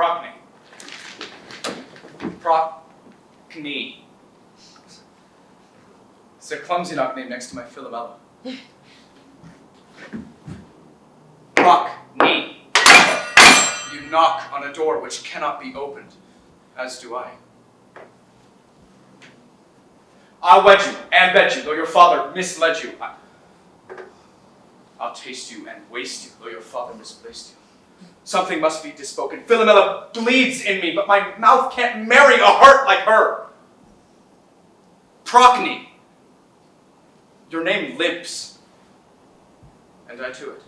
Prockney. Prockney. It's a clumsy knock name next to my Philomela. Prockney. You knock on a door which cannot be opened, as do I. I'll wed you and bed you, though your father misled you. I'll taste you and waste you, though your father misplaced you. Something must be dispoken. Philomela bleeds in me, but my mouth can't marry a heart like her. Prockney. Your name limps, and I to it.